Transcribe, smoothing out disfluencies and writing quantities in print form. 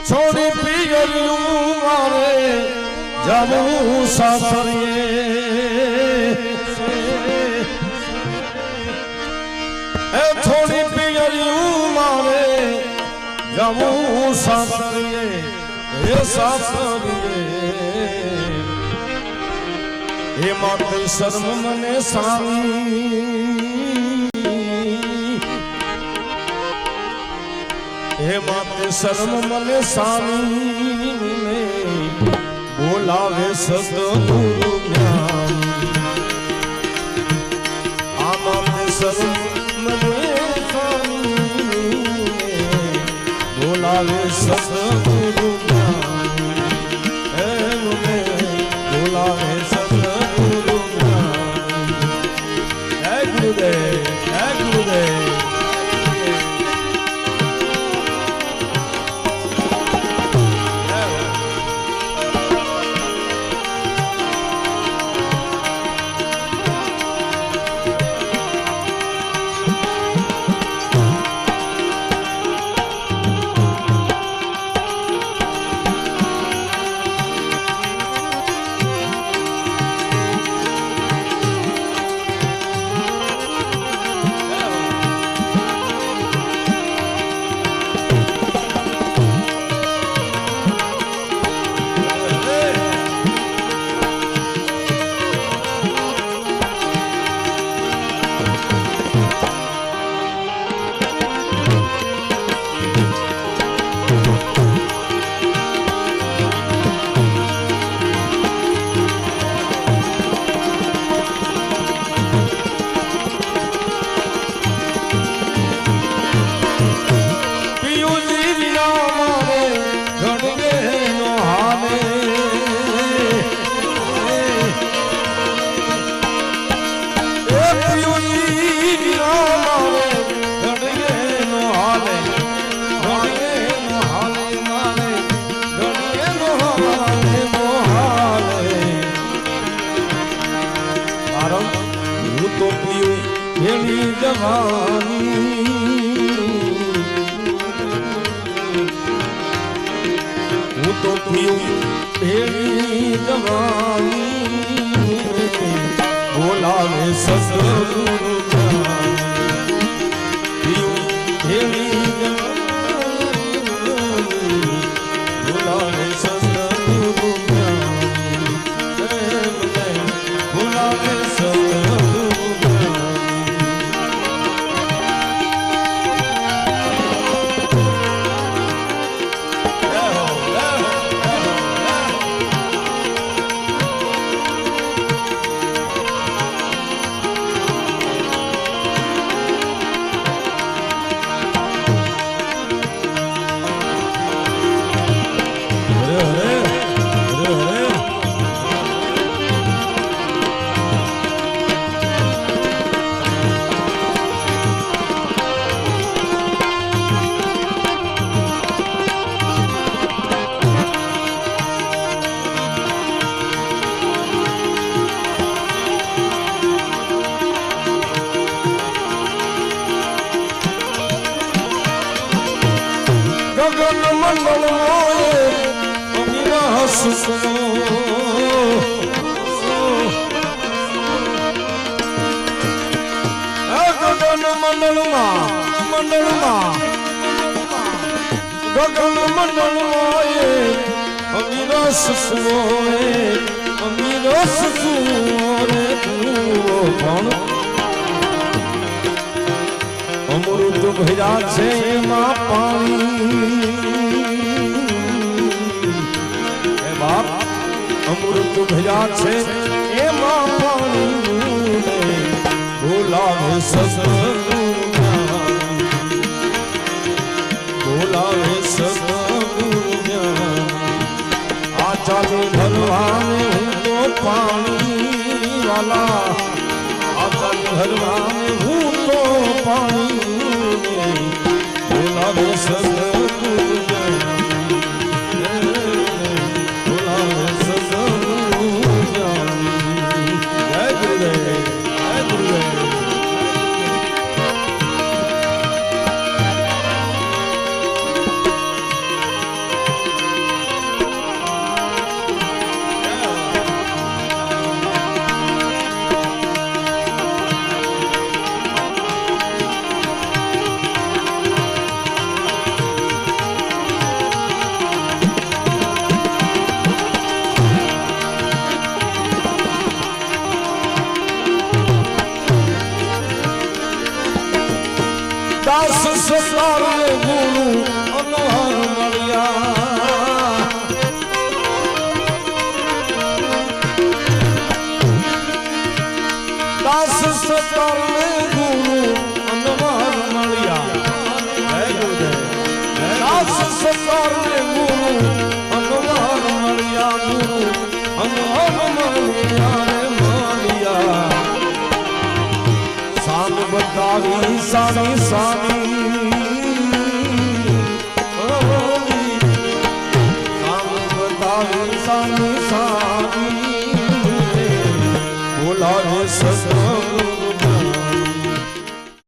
छोड़ी पियरियूं मारे जाऊं सासरिए ए छोड़ी पियरियूं मारे जाऊं सासरिए हे सासरिए हे माते शर्म मने सामी हे माते शर्म मने सामी ने बोलावे सतगुरु ज्ञान आ माते शर्म मने सामी ने बोलावे सतगुरु ज्ञान ने बोलावे सतगुरु ज्ञान जय गुरुदेव जय गुरुदेव बोलावे सतगुरु ज्ञान बोलावे सतगुरु ज्ञान बोलावे सतगुरु ज्ञान गगन मंडल मोए अमीरा सुनो गगन मंडल गगन मंडल मोए अमीरा सुनो अमीरा सुनो रे तू कौन अमृत भरा छे मां पानी ए बाप अमृत भरा छे ए मां पानी बोलावे सतगुरु ज्ञान बोलावे सतगुरु ज्ञान आ चालू भरवाने तो पानी वाला आ चालू भरवाने हूँ तो पानी बोलावे सतगुरु बोलावे सतगुरु जय गुरुदेव जय गुरुदेव સતારે ગુરુ અનહર મળ્યા દાસ સતારે ગુરુ અનહર મળ્યા દાસ સતારે ગુરુ અનહર મળ્યા ગુરુ અનહર મળ્યા સાન બતાવી સાની સાની સાન બતાવી સાની સાની બોલાવે સતગુરુ